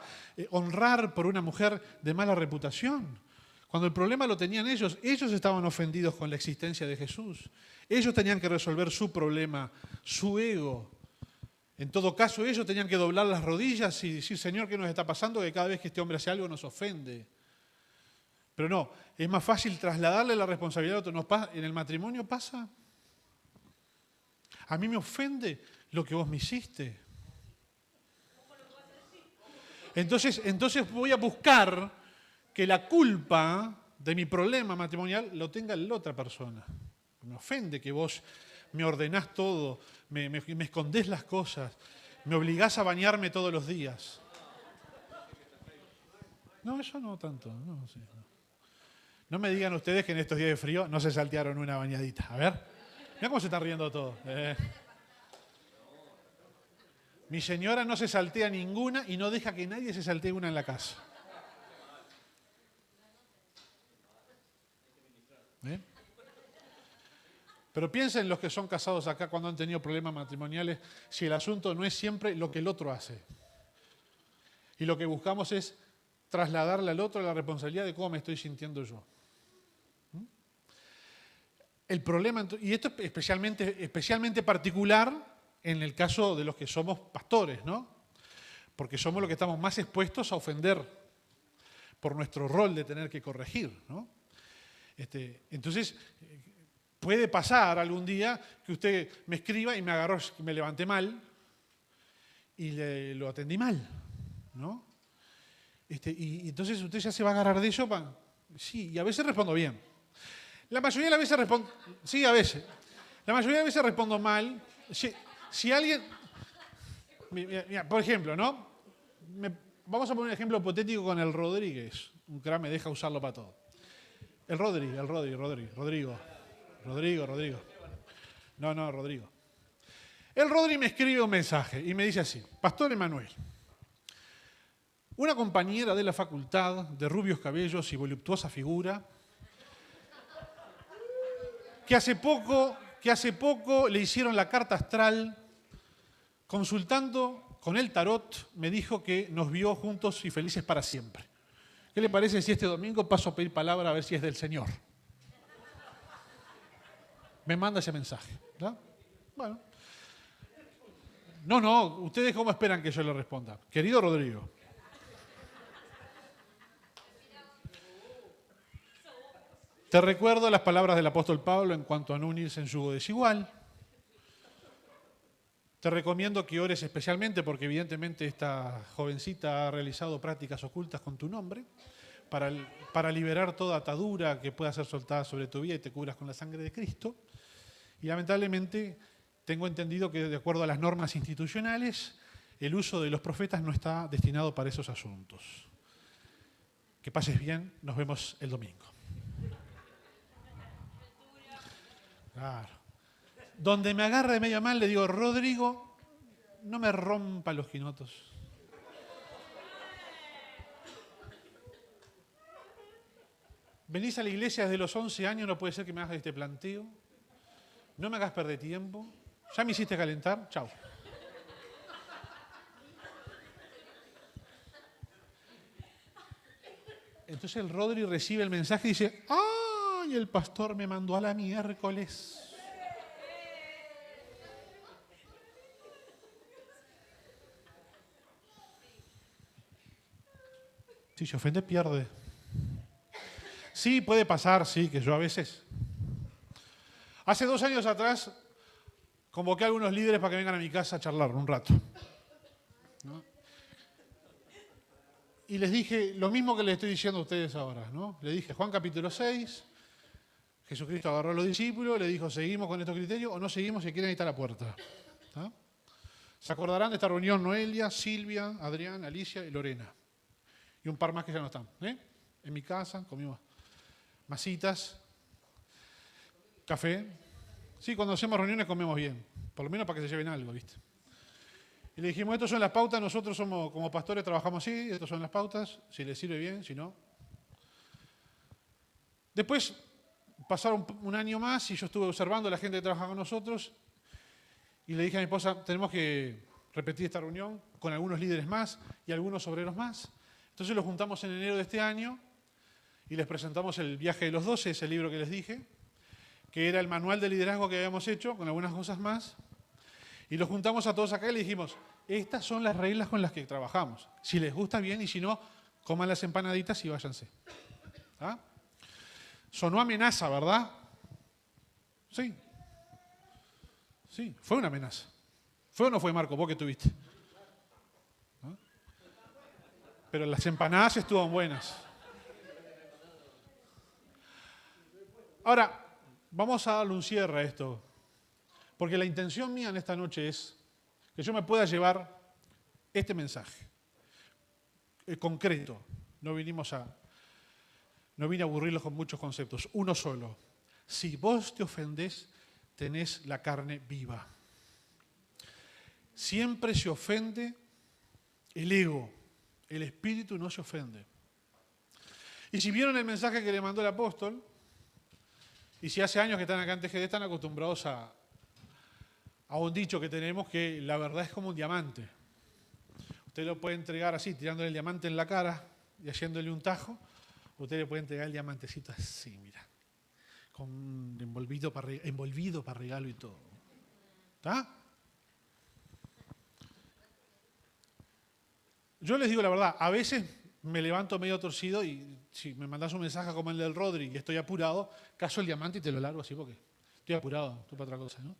honrar por una mujer de mala reputación. Cuando el problema lo tenían ellos estaban ofendidos con la existencia de Jesús. Ellos tenían que resolver su problema, su ego. En todo caso, ellos tenían que doblar las rodillas y decir, Señor, ¿qué nos está pasando? Que cada vez que este hombre hace algo nos ofende. Pero no, es más fácil trasladarle la responsabilidad a otro. ¿En el matrimonio pasa? A mí me ofende lo que vos me hiciste. Entonces voy a buscar que la culpa de mi problema matrimonial lo tenga la otra persona. Me ofende que vos me ordenás todo, me escondés las cosas, me obligás a bañarme todos los días. No, eso no tanto. No me digan ustedes que en estos días de frío no se saltearon una bañadita. A ver, mira cómo se están riendo todos. Mi señora no se saltea ninguna y no deja que nadie se saltee una en la casa. Pero piensen los que son casados acá cuando han tenido problemas matrimoniales, si el asunto no es siempre lo que el otro hace. Y lo que buscamos es trasladarle al otro la responsabilidad de cómo me estoy sintiendo yo. El problema, y esto es especialmente particular en el caso de los que somos pastores, ¿no? Porque somos los que estamos más expuestos a ofender por nuestro rol de tener que corregir, ¿no? Entonces, puede pasar algún día que usted me escriba y me agarró, me levanté mal y lo atendí mal, ¿no? Y entonces usted ya se va a agarrar de eso. Sí, y a veces respondo bien. La mayoría de las veces respondo... Sí, a veces. La mayoría de las veces respondo mal. Si alguien... Mira, por ejemplo, ¿no? Vamos a poner un ejemplo hipotético con el Rodríguez. Un crack me deja usarlo para todo. El Rodrigo. No, Rodrigo. El Rodri me escribe un mensaje y me dice así: Pastor Emanuel, una compañera de la facultad, de rubios cabellos y voluptuosa figura, que hace poco le hicieron la carta astral, consultando con el tarot, me dijo que nos vio juntos y felices para siempre. ¿Qué le parece si este domingo paso a pedir palabra a ver si es del Señor? Me manda ese mensaje, ¿verdad? Bueno. No, ¿ustedes cómo esperan que yo le responda? Querido Rodrigo, te recuerdo las palabras del apóstol Pablo en cuanto a no unirse en yugo desigual. Te recomiendo que ores especialmente porque evidentemente esta jovencita ha realizado prácticas ocultas con tu nombre para liberar toda atadura que pueda ser soltada sobre tu vida y te cubras con la sangre de Cristo. Y lamentablemente tengo entendido que de acuerdo a las normas institucionales el uso de los profetas no está destinado para esos asuntos. Que pases bien, nos vemos el domingo. Claro. Donde me agarra de medio mal le digo, Rodrigo, no me rompa los quinotos. Venís a la iglesia desde los 11 años, no puede ser que me hagas este planteo. No me hagas perder tiempo. Ya me hiciste calentar, chao. Entonces el Rodri recibe el mensaje y dice, ¡ay! El pastor me mandó a la miércoles. Si se ofende, pierde. Sí, puede pasar, sí, que yo a veces. Hace 2 años atrás convoqué a algunos líderes para que vengan a mi casa a charlar un rato. ¿No? Y les dije lo mismo que les estoy diciendo a ustedes ahora, ¿no? Le dije, Juan capítulo 6, Jesucristo agarró a los discípulos, le dijo, ¿seguimos con estos criterios o no seguimos si quieren ahí está la puerta? ¿No? Se acordarán de esta reunión Noelia, Silvia, Adrián, Alicia y Lorena. Y un par más que ya no están. En mi casa comimos masitas, café. Sí, cuando hacemos reuniones comemos bien, por lo menos para que se lleven algo, ¿viste? Y le dijimos, estas son las pautas, nosotros somos como pastores, trabajamos así, estas son las pautas, si les sirve bien, si no. Después pasaron un año más y yo estuve observando a la gente que trabaja con nosotros y le dije a mi esposa, tenemos que repetir esta reunión con algunos líderes más y algunos obreros más. Entonces los juntamos en enero de este año y les presentamos el viaje de los 12, ese libro que les dije, que era el manual de liderazgo que habíamos hecho con algunas cosas más. Y los juntamos a todos acá y le dijimos, estas son las reglas con las que trabajamos. Si les gusta bien y si no, coman las empanaditas y váyanse. ¿Ah? Sonó amenaza, ¿verdad? Sí. Sí, fue una amenaza. ¿Fue o no fue, Marco? ¿Vos que tuviste? ¿Ah? Pero las empanadas estuvieron buenas. Ahora, vamos a darle un cierre a esto. Porque la intención mía en esta noche es que yo me pueda llevar este mensaje. Concreto. No vine a aburrirlos con muchos conceptos. Uno solo. Si vos te ofendés, tenés la carne viva. Siempre se ofende el ego. El espíritu no se ofende. Y si vieron el mensaje que le mandó el apóstol, y si hace años que están acá en TGD, están acostumbrados a un dicho que tenemos que la verdad es como un diamante. Usted lo puede entregar así, tirándole el diamante en la cara y haciéndole un tajo. Usted le puede entregar el diamantecito así, mira, con envolvido para regalo y todo. ¿Está? Yo les digo la verdad, a veces me levanto medio torcido y si me mandas un mensaje como el del Rodri y estoy apurado, caso el diamante y te lo largo así porque estoy apurado, estoy para otra cosa, ¿no?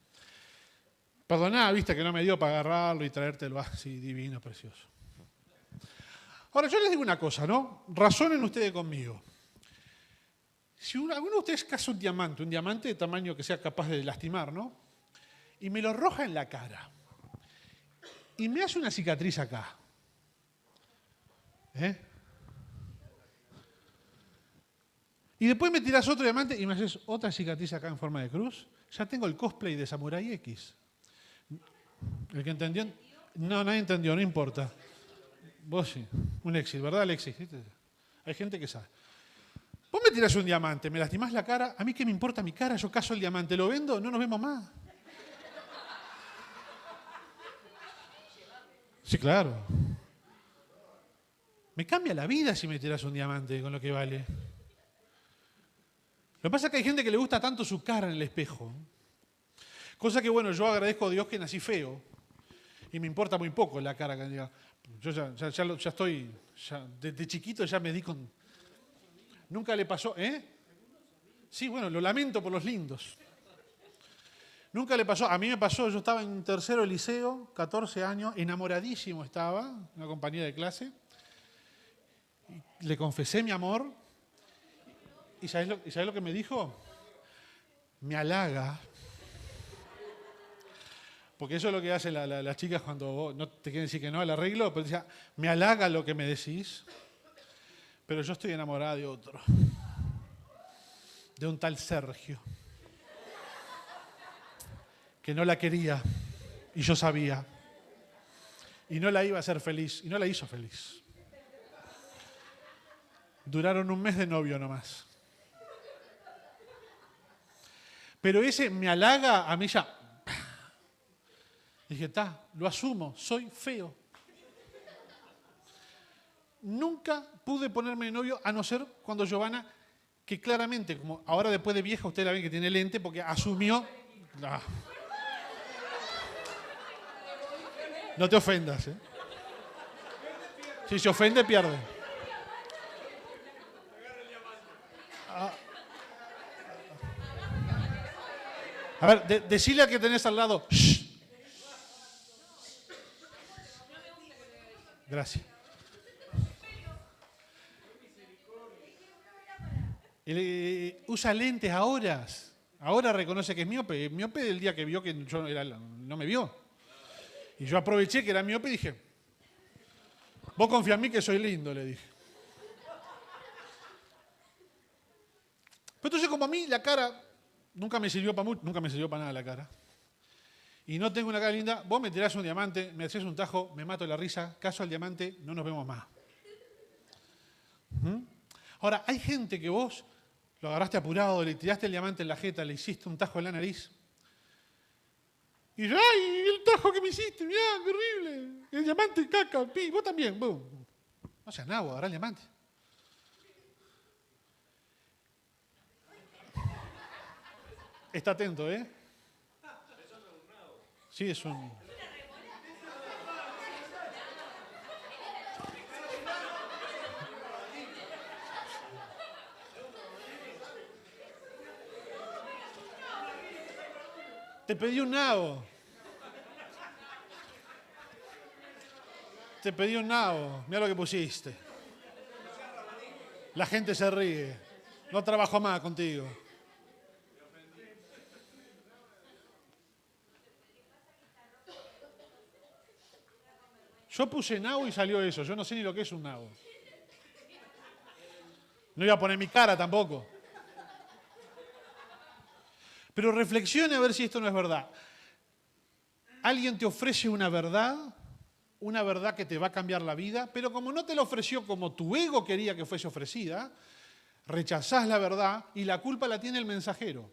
Perdoná, viste que no me dio para agarrarlo y traértelo así divino, precioso. Ahora, yo les digo una cosa, ¿no? Razonen ustedes conmigo. Si alguno de ustedes caza un diamante de tamaño que sea capaz de lastimar, ¿no? Y me lo arroja en la cara. Y me hace una cicatriz acá. Y después me tirás otro diamante y me haces otra cicatriz acá en forma de cruz. Ya tengo el cosplay de Samurai X. ¿El que entendió? No, nadie entendió, no importa. Vos sí, un éxito, ¿verdad, Alexis? Hay gente que sabe. Vos me tirás un diamante, me lastimás la cara, ¿a mí qué me importa mi cara? Yo caso el diamante, lo vendo, no nos vemos más. Sí, claro. Me cambia la vida si me tirás un diamante con lo que vale. Lo que pasa es que hay gente que le gusta tanto su cara en el espejo. Cosa que, bueno, yo agradezco a Dios que nací feo. Y me importa muy poco la cara que diga. Yo ya estoy, desde chiquito ya me di con... Nunca le pasó, Sí, bueno, lo lamento por los lindos. Nunca le pasó, a mí me pasó, yo estaba en tercero liceo, 14 años, enamoradísimo estaba, una compañera de clase. Y le confesé mi amor. ¿Y sabés lo que me dijo? Me halaga. Porque eso es lo que hacen las chicas cuando vos no te quieren decir que no al arreglo, pero decía, me halaga lo que me decís, pero yo estoy enamorada de otro, de un tal Sergio, que no la quería y yo sabía, y no la iba a hacer feliz, y no la hizo feliz. Duraron un mes de novio nomás. Pero ese me halaga a mí ya... Dije, lo asumo, soy feo. nunca pude ponerme de novio, a no ser cuando Giovanna, que claramente, como ahora después de vieja, usted la ve que tiene lente, porque asumió... No, no te ofendas, ¿eh? Si se ofende, pierde. A ver, decile al que tenés al lado. Shh. Gracias. Usa lentes ahora. Ahora reconoce que es miope. Miope el día que vio que yo no me vio. Y yo aproveché que era miope y dije, vos confía en mí que soy lindo, le dije. Pero entonces como a mí la cara nunca me sirvió para mucho, nunca me sirvió para nada la cara. Y no tengo una cara linda, vos me tirás un diamante, me haces un tajo, me mato de la risa, caso al diamante, no nos vemos más. Ahora, hay gente que vos lo agarraste apurado, le tiraste el diamante en la jeta, le hiciste un tajo en la nariz. Y yo, ¡ay, el tajo que me hiciste! ¡Mirá, qué horrible! El diamante, caca, pi, vos también. Boom. No seas nada, agarrá el diamante. Está atento, ¿eh? Sí, es un... Te pedí un nabo. Te pedí un nabo. Mira lo que pusiste. La gente se ríe. No trabajo más contigo. Yo puse nabo y salió eso. Yo no sé ni lo que es un nabo. No iba a poner mi cara tampoco. Pero reflexione a ver si esto no es verdad. Alguien te ofrece una verdad que te va a cambiar la vida, pero como no te la ofreció como tu ego quería que fuese ofrecida, rechazás la verdad y la culpa la tiene el mensajero.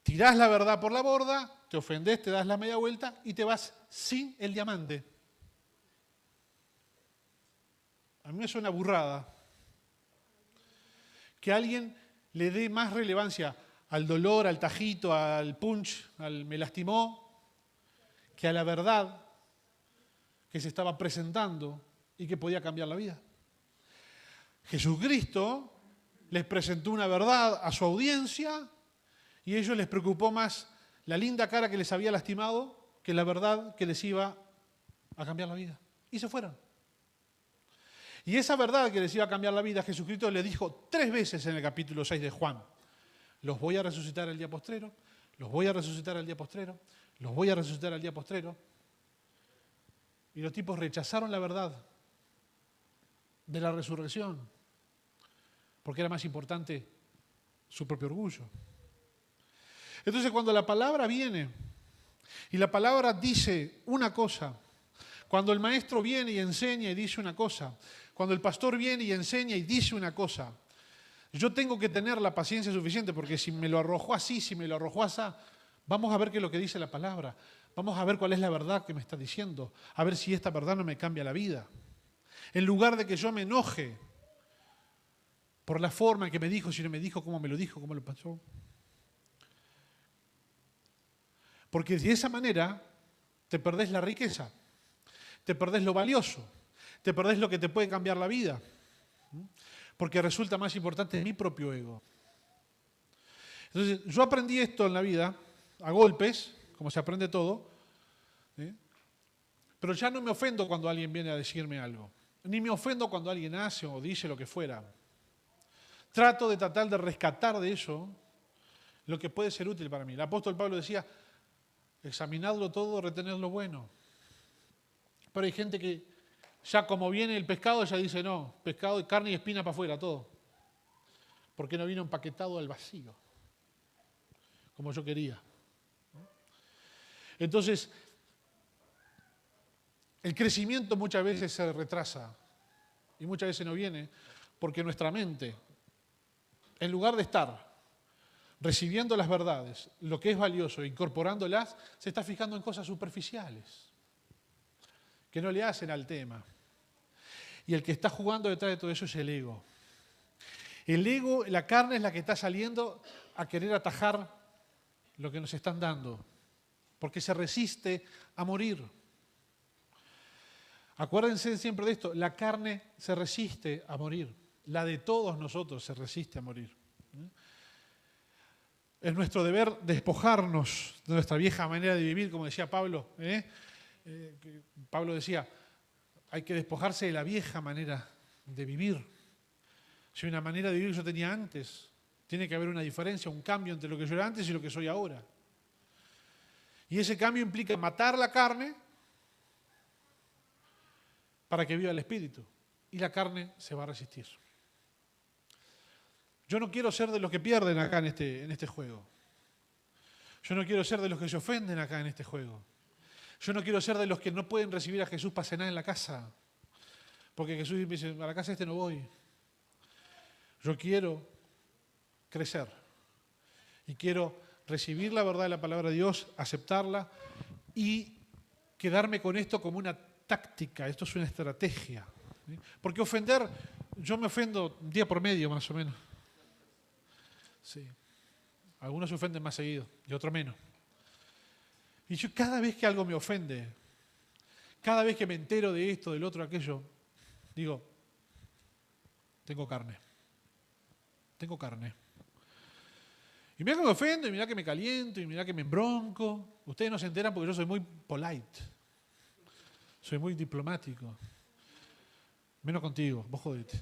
Tirás la verdad por la borda, te ofendés, te das la media vuelta y te vas sin el diamante. A mí me suena burrada. Que alguien le dé más relevancia al dolor, al tajito, al punch, al me lastimó, que a la verdad que se estaba presentando y que podía cambiar la vida. Jesucristo les presentó una verdad a su audiencia y a ellos les preocupó más la linda cara que les había lastimado que la verdad que les iba a cambiar la vida. Y se fueron. Y esa verdad que les iba a cambiar la vida, Jesucristo les dijo 3 veces en el capítulo 6 de Juan. Los voy a resucitar el día postrero, los voy a resucitar el día postrero, los voy a resucitar el día postrero. Y los tipos rechazaron la verdad de la resurrección, porque era más importante su propio orgullo. Entonces cuando la palabra viene y la palabra dice una cosa, cuando el maestro viene y enseña y dice una cosa, cuando el pastor viene y enseña y dice una cosa, yo tengo que tener la paciencia suficiente, porque si me lo arrojó así, si me lo arrojó así, vamos a ver qué es lo que dice la palabra, vamos a ver cuál es la verdad que me está diciendo, a ver si esta verdad no me cambia la vida. En lugar de que yo me enoje por la forma en que me dijo, si no me dijo, cómo me lo dijo, cómo lo pasó. Porque de esa manera te perdés la riqueza, te perdés lo valioso, te perdés lo que te puede cambiar la vida, porque resulta más importante mi propio ego. Entonces, yo aprendí esto en la vida, a golpes, como se aprende todo, pero ya no me ofendo cuando alguien viene a decirme algo, ni me ofendo cuando alguien hace o dice lo que fuera. Trato de tratar de rescatar de eso lo que puede ser útil para mí. El apóstol Pablo decía, examinadlo todo, retened lo bueno. Pero hay gente que ya como viene el pescado, ya dice, no, pescado, carne y espina para afuera, todo. Porque no vino empaquetado al vacío, como yo quería. Entonces, el crecimiento muchas veces se retrasa y muchas veces no viene porque nuestra mente, en lugar de estar recibiendo las verdades, lo que es valioso, incorporándolas, se está fijando en cosas superficiales que no le hacen al tema. Y el que está jugando detrás de todo eso es el ego. El ego, la carne es la que está saliendo a querer atajar lo que nos están dando, porque se resiste a morir. Acuérdense siempre de esto, la carne se resiste a morir, la de todos nosotros se resiste a morir. Es nuestro deber despojarnos de nuestra vieja manera de vivir, como decía Pablo. Pablo decía, hay que despojarse de la vieja manera de vivir. Si una manera de vivir que yo tenía antes, tiene que haber una diferencia, un cambio entre lo que yo era antes y lo que soy ahora. Y ese cambio implica matar la carne para que viva el espíritu. Y la carne se va a resistir. Yo no quiero ser de los que pierden acá en este juego. Yo no quiero ser de los que se ofenden acá en este juego. Yo no quiero ser de los que no pueden recibir a Jesús para cenar en la casa. Porque Jesús dice, a la casa no voy. Yo quiero crecer. Y quiero recibir la verdad de la palabra de Dios, aceptarla y quedarme con esto como una táctica. Esto es una estrategia. Porque ofender, yo me ofendo día por medio más o menos. Sí. Algunos se ofenden más seguido y otros menos. Y yo cada vez que algo me ofende, cada vez que me entero de esto, del otro, aquello, digo, tengo carne. Tengo carne. Y mira que me ofendo, y mira que me caliento, y mira que me embronco. Ustedes no se enteran porque yo soy muy polite. Soy muy diplomático. Menos contigo, vos jodete.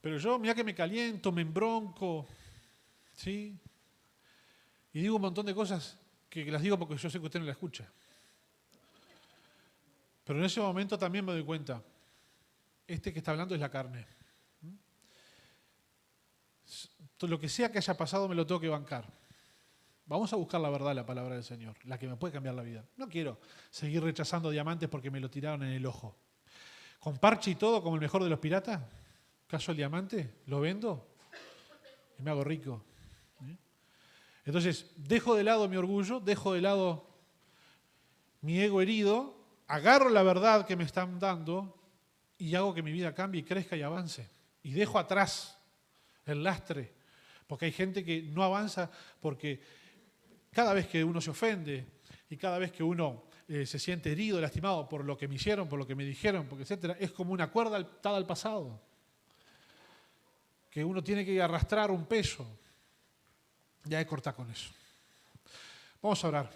Pero yo, mira que me caliento, me embronco, ¿sí? Y digo un montón de cosas que las digo porque yo sé que usted no la escucha. Pero en ese momento también me doy cuenta, este que está hablando es la carne. Lo que sea que haya pasado me lo tengo que bancar. Vamos a buscar la verdad de la palabra del Señor, la que me puede cambiar la vida. No quiero seguir rechazando diamantes porque me lo tiraron en el ojo. Con parche y todo, como el mejor de los piratas. ¿Caso el diamante? ¿Lo vendo? Y me hago rico. Entonces, dejo de lado mi orgullo, dejo de lado mi ego herido, agarro la verdad que me están dando y hago que mi vida cambie y crezca y avance. Y dejo atrás el lastre, porque hay gente que no avanza porque cada vez que uno se ofende y cada vez que uno se siente herido, lastimado por lo que me hicieron, por lo que me dijeron, porque etcétera, es como una cuerda atada al pasado. Que uno tiene que arrastrar un peso. Ya he cortado con eso. Vamos a orar.